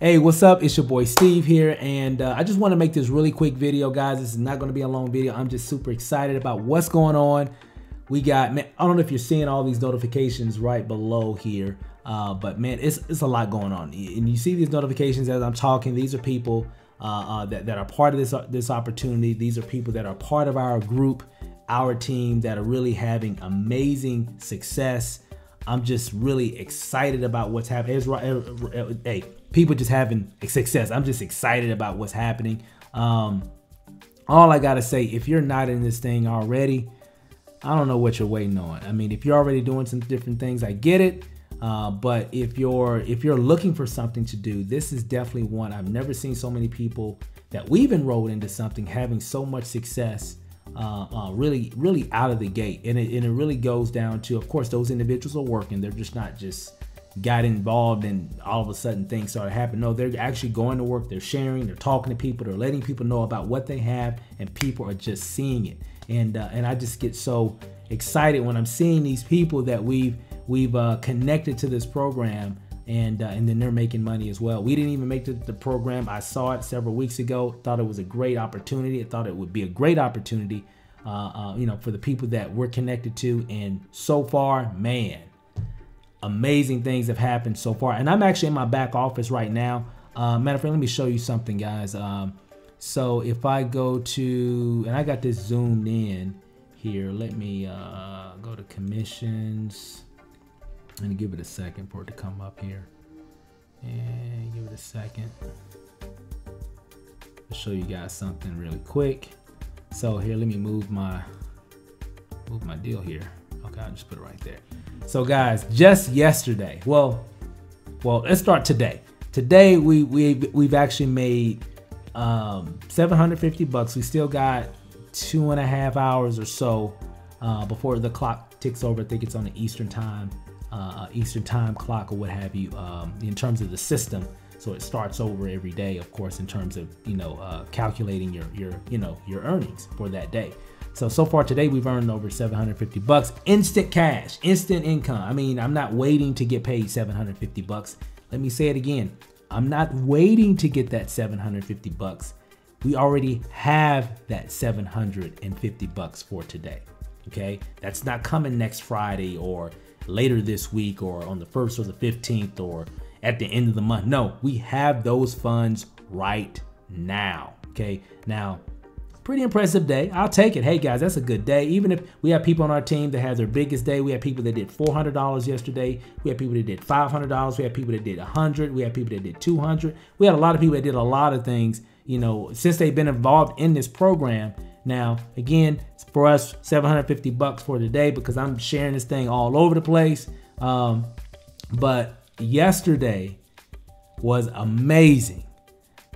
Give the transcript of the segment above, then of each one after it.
Hey, what's up? It's your boy Steve here, and I just want to make this really quick video, guys. This is not going to be a long video. I'm just super excited about what's going on. We got, man, I don't know if you're seeing all these notifications right below here, but man, it's a lot going on. And you see these notifications as I'm talking. These are people that are part of this opportunity. These are people that are part of our group, our team, that are really having amazing success. I'm just really excited about what's happening. Hey, people just having success. I'm just excited about what's happening. All I gotta say, if you're not in this thing already, I don't know what you're waiting on. I mean, if you're already doing some different things, I get it. But if you're looking for something to do, this is definitely one. I've never seen so many people that we've enrolled into something having so much success. Really out of the gate, and it really goes down to, of course, those individuals are working. They're just not just got involved and all of a sudden things started happening. No, they're actually going to work. They're sharing. They're talking to people. They're letting people know about what they have, and people are just seeing it. And I just get so excited when I'm seeing these people that we've connected to this program. And then they're making money as well. We didn't even make the program. I saw it several weeks ago. Thought it was a great opportunity. I thought it would be a great opportunity, for the people that we're connected to. And so far, man, amazing things have happened so far. And I'm actually in my back office right now. Matter of fact, let me show you something, guys. So if I go to, and I got this zoomed in here. Let me go to commissions. And give it a second for it to come up here, and give it a second. I'll show you guys something really quick. So here, let me move my deal here. Okay, I'll just put it right there. So guys, just yesterday, well, let's start today. Today we've actually made $750. We still got 2.5 hours or so before the clock ticks over. I think it's on the Eastern time clock or what have you, in terms of the system. So it starts over every day, of course, in terms of calculating your earnings for that day. So far today we've earned over $750, instant cash, instant income. I mean, I'm not waiting to get paid $750. Let me say it again. I'm not waiting to get that $750. We already have that $750 for today. Okay, that's not coming next Friday or later this week or on the 1st or the 15th or at the end of the month. No, we have those funds right now. Okay, now, pretty impressive day. I'll take it. Hey guys, that's a good day. Even if we have people on our team that have their biggest day. We had people that did $400 yesterday. We had people that did $500. We had people that did $100. We had people that did $200. We had a lot of people that did a lot of things, since they've been involved in this program. Now, again, for us, $750 for today because I'm sharing this thing all over the place. But yesterday was amazing.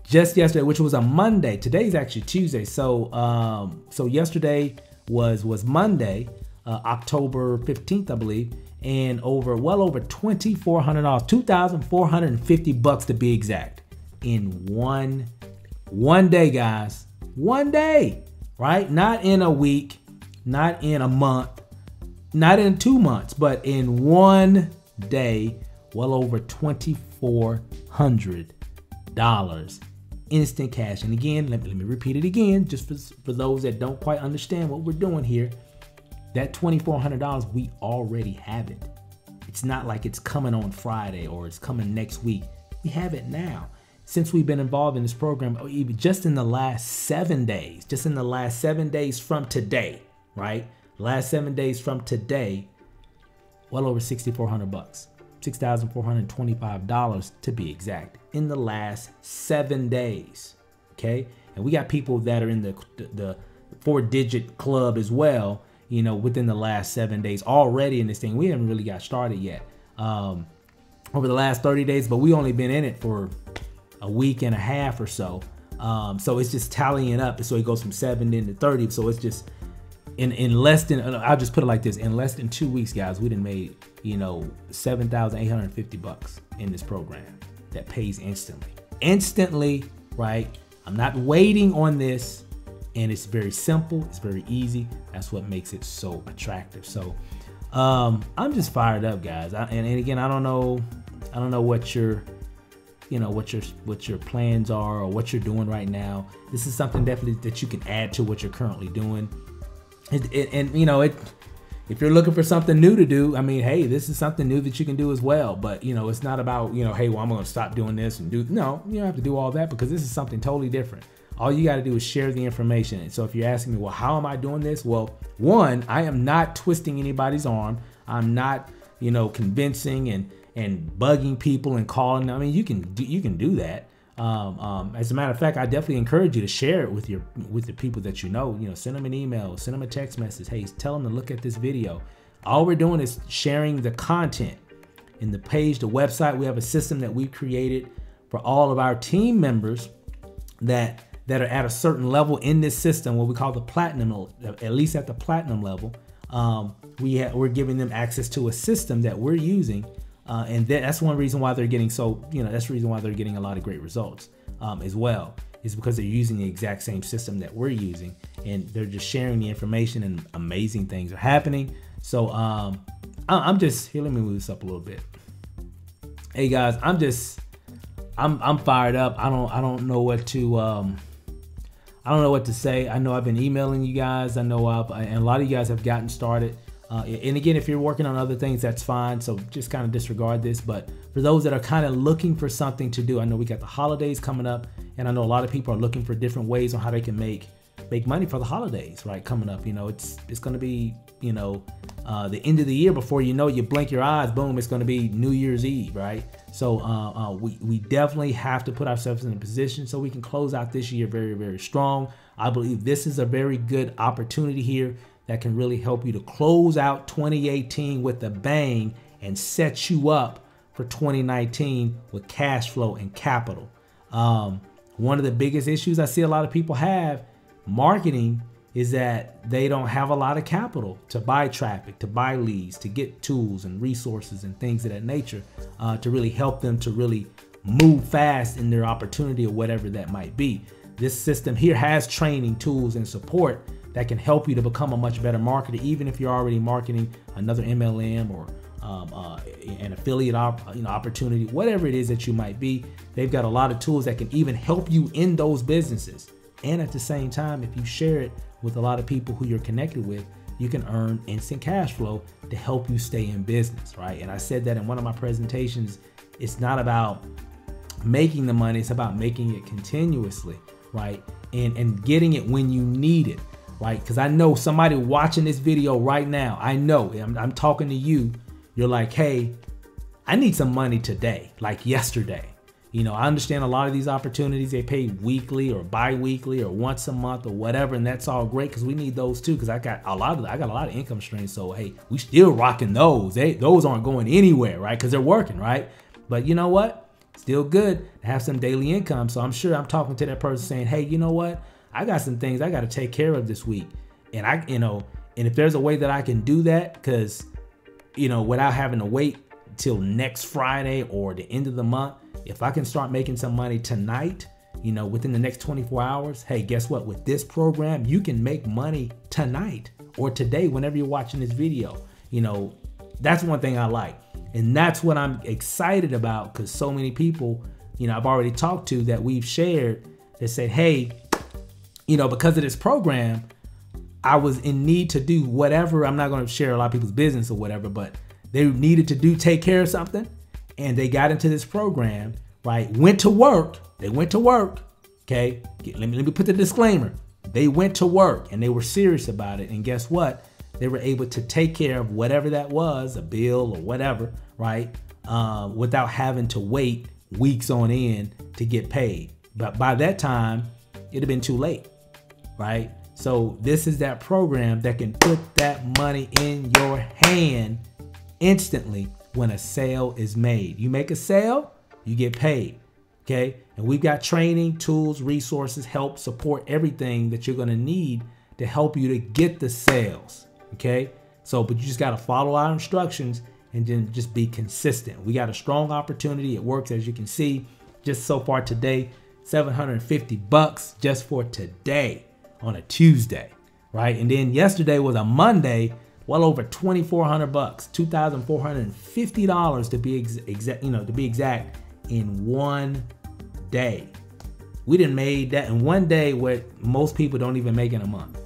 Just yesterday, which was a Monday. Today's actually Tuesday. So yesterday was Monday, October 15th, I believe, and well over $2,400, $2,450 to be exact, in one day, guys. One day. Right? Not in a week, not in a month, not in 2 months, but in one day, well over $2,400 instant cash. And again, let me repeat it again, just for those that don't quite understand what we're doing here. That $2,400, we already have it. It's not like it's coming on Friday or it's coming next week. We have it now. Since we've been involved in this program, even just in the last 7 days, from today, right? Last 7 days from today, well over $6,400, $6,425 to be exact, in the last 7 days. Okay, and we got people that are in the 4-digit club as well. Within the last 7 days already in this thing. We haven't really got started yet over the last 30 days, but we only been in it for a week and a half or so. So it's just tallying up. So it goes from 7 into 30. So it's just in less than, I'll just put it like this, in less than 2 weeks, guys, we done made, $7,850 in this program that pays instantly, right? I'm not waiting on this, and it's very simple. It's very easy. That's what makes it so attractive. So I'm just fired up, guys. And again, I don't know what you're you know, what your plans are or what you're doing right now. This is something definitely that you can add to what you're currently doing. And you know, if you're looking for something new to do, I mean, hey, this is something new that you can do as well. But, you know, it's not about, you know, hey, well, I'm going to stop doing this and do. No, you don't have to do all that, because this is something totally different. All you got to do is share the information. And so if you're asking me, well, how am I doing this? Well, one, I am not twisting anybody's arm. I'm not, you know, convincing and bugging people and calling. I mean, you can do that. As a matter of fact, I definitely encourage you to share it with the people that you know. You know, send them an email, send them a text message. Hey, tell them to look at this video. All we're doing is sharing the content in the page, the website. We have a system that we've created for all of our team members that are at a certain level in this system, what we call the platinum, at least at the platinum level. We're giving them access to a system that we're using. And that's one reason why they're getting that's the reason why they're getting a lot of great results as well, is because they're using the exact same system that we're using, and they're just sharing the information, and amazing things are happening. So I'm just here. Let me move this up a little bit. Hey guys, I'm fired up. I don't know what to say. I know I've been emailing you guys. I know and a lot of you guys have gotten started. And again, if you're working on other things, that's fine. So just kind of disregard this. But for those that are kind of looking for something to do, I know we got the holidays coming up, and I know a lot of people are looking for different ways on how they can make money for the holidays, right? Coming up, you know, it's going to be, you know, the end of the year. Before you know, you blink your eyes, boom, it's going to be New Year's Eve, right? So we definitely have to put ourselves in a position so we can close out this year very, very strong. I believe this is a very good opportunity here that can really help you to close out 2018 with a bang and set you up for 2019 with cash flow and capital. One of the biggest issues I see a lot of people have marketing is that they don't have a lot of capital to buy traffic, to buy leads, to get tools and resources and things of that nature to really help them to really move fast in their opportunity or whatever that might be. This system here has training, tools, and support that can help you to become a much better marketer, even if you're already marketing another MLM or an affiliate opportunity, whatever it is that you might be. They've got a lot of tools that can even help you in those businesses. And at the same time, if you share it with a lot of people who you're connected with, you can earn instant cash flow to help you stay in business, right? And I said that in one of my presentations. It's not about making the money, it's about making it continuously, right? And getting it when you need it. Right? Because I know somebody watching this video right now, I know I'm talking to you. You're like, hey, I need some money today, like yesterday. You know, I understand a lot of these opportunities, they pay weekly or bi-weekly or once a month or whatever. And that's all great, because we need those too. Because I got a lot of income streams. So, hey, we still rocking those. Those aren't going anywhere, right? Because they're working, right? But you know what? Still good to have some daily income. So I'm sure I'm talking to that person saying, hey, you know what? I got some things I got to take care of this week. And and if there's a way that I can do that, because, you know, without having to wait till next Friday or the end of the month, if I can start making some money tonight, you know, within the next 24 hours, hey, guess what? With this program, you can make money tonight or today, whenever you're watching this video. You know, that's one thing I like. And that's what I'm excited about, because so many people, you know, I've already talked to that we've shared that said, hey, you know, because of this program, I was in need to do whatever. I'm not going to share a lot of people's business or whatever, but they needed to take care of something. And they got into this program, right? Went to work. They went to work. Okay. Let me put the disclaimer. They went to work and they were serious about it. And guess what? They were able to take care of whatever that was, a bill or whatever, right? Without having to wait weeks on end to get paid. But by that time, it'd have been too late. Right? So this is that program that can put that money in your hand instantly when a sale is made. You make a sale, you get paid. Okay? And we've got training, tools, resources, help, support, everything that you're going to need to help you to get the sales. Okay? So, but you just got to follow our instructions and then just be consistent. We got a strong opportunity. It works, as you can see, just so far today, $750 just for today. On a Tuesday, right? And then yesterday was a Monday, well over $2,400, $2,450 to be exact, in one day. We done made that in one day what most people don't even make in a month.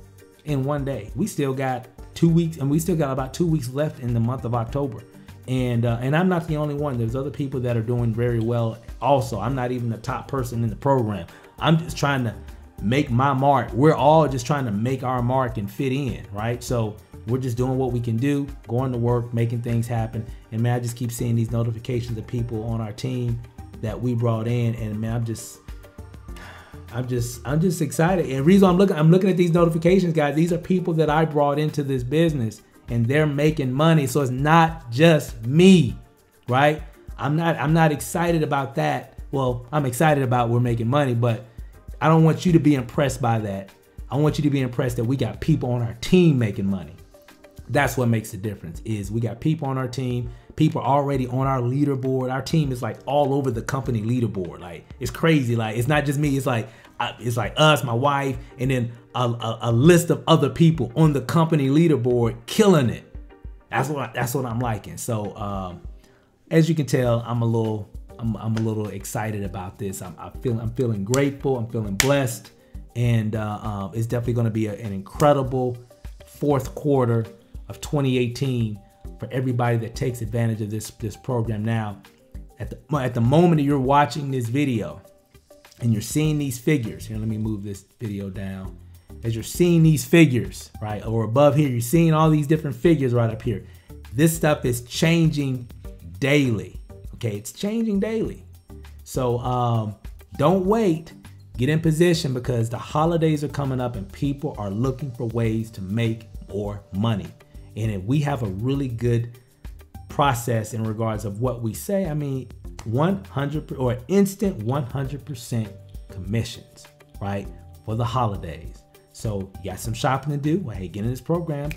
In one day. We still got 2 weeks, and we still got about 2 weeks left in the month of October. And I'm not the only one. There's other people that are doing very well also. I'm not even the top person in the program. I'm just trying to make my mark. We're all just trying to make our mark and fit in, right? So we're just doing what we can do, going to work, making things happen. And man, I just keep seeing these notifications of people on our team that we brought in, and man, I'm just excited. And the reason I'm looking at these notifications, guys, these are people that I brought into this business, and they're making money. So it's not just me, right? I'm not excited about that. Well, I'm excited about we're making money, but I don't want you to be impressed by that. I want you to be impressed that we got people on our team making money. That's what makes the difference, is we got people on our team. People are already on our leaderboard. Our team is like all over the company leaderboard. Like, it's crazy. Like, it's not just me. It's like us, my wife, and then a list of other people on the company leaderboard killing it. That's what I'm liking. So as you can tell, I'm a little excited about this. I'm feeling grateful. I'm feeling blessed, and it's definitely going to be an incredible fourth quarter of 2018 for everybody that takes advantage of this program. Now, at the moment that you're watching this video and you're seeing these figures, here, let me move this video down. As you're seeing these figures, right, or above here, you're seeing all these different figures right up here. This stuff is changing daily. Okay, it's changing daily. So don't wait. Get in position, because the holidays are coming up and people are looking for ways to make more money. And if we have a really good process in regards of what we say, I mean, 100 or instant 100% commissions, right, for the holidays. So you got some shopping to do. Well, hey, get in this program,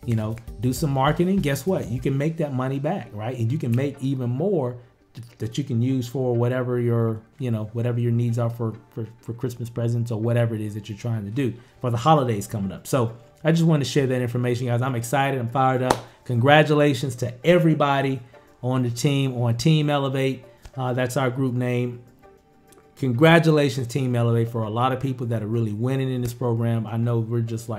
you know, do some marketing. Guess what? You can make that money back, right? And you can make even more that you can use for whatever your, whatever your needs are for Christmas presents or whatever it is that you're trying to do for the holidays coming up. So I just wanted to share that information, guys. I'm excited. I'm fired up. Congratulations to everybody on the team, on Team Elevate. That's our group name. Congratulations, Team Elevate, for a lot of people that are really winning in this program. I know we're just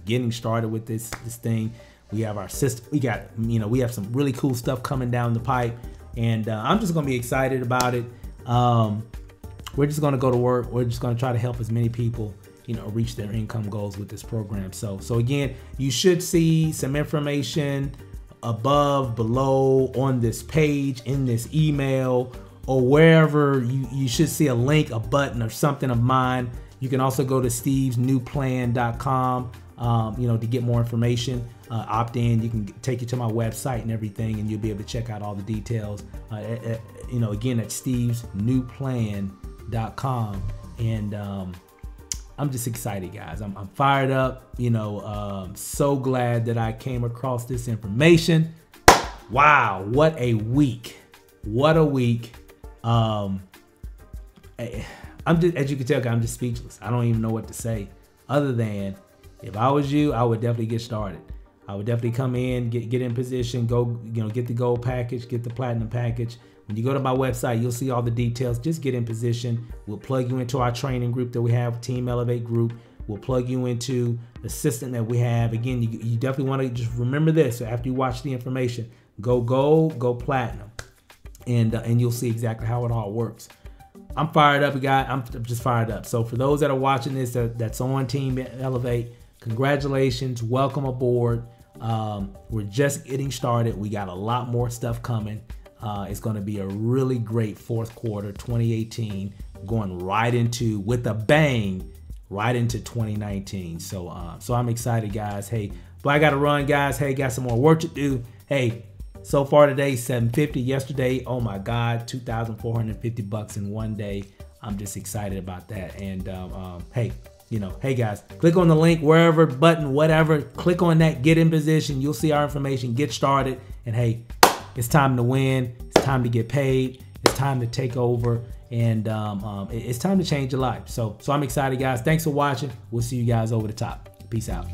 getting started with this thing. We have our system. We got, we have some really cool stuff coming down the pipe, and I'm just gonna be excited about it. We're just gonna go to work. We're just gonna try to help as many people, reach their income goals with this program. So again, you should see some information above, below, on this page, in this email, or wherever. You should see a link, a button, or something of mine. You can also go to stevesnewplan.com, to get more information. Opt in. You can take you to my website and everything, and you'll be able to check out all the details. Again, at stevesnewplan.com. And I'm just excited, guys. I'm fired up. So glad that I came across this information. Wow, what a week! What a week! I'm just, as you can tell, I'm just speechless. I don't even know what to say, other than, if I was you, I would definitely get started. I would definitely come in, get in position, go, get the gold package, get the platinum package. When you go to my website, you'll see all the details. Just get in position. We'll plug you into our training group that we have, Team Elevate group. We'll plug you into the system that we have. Again, you definitely want to just remember this. So after you watch the information, go gold, go platinum, and you'll see exactly how it all works. I'm fired up, guys. I'm just fired up. So for those that are watching this, that's on Team Elevate, congratulations, welcome aboard. We're just getting started. We got a lot more stuff coming. It's going to be a really great fourth quarter 2018, going right into, with a bang, right into 2019. So I'm excited, guys. Hey, but I got to run, guys. Hey, got some more work to do. Hey, so far today, $750. Yesterday, oh my God, $2,450 in one day. I'm just excited about that. And hey, hey guys, click on the link, wherever, button, whatever. Click on that, get in position. You'll see our information, get started. And hey, it's time to win. It's time to get paid. It's time to take over. And it's time to change your life. So I'm excited, guys. Thanks for watching. We'll see you guys over the top. Peace out.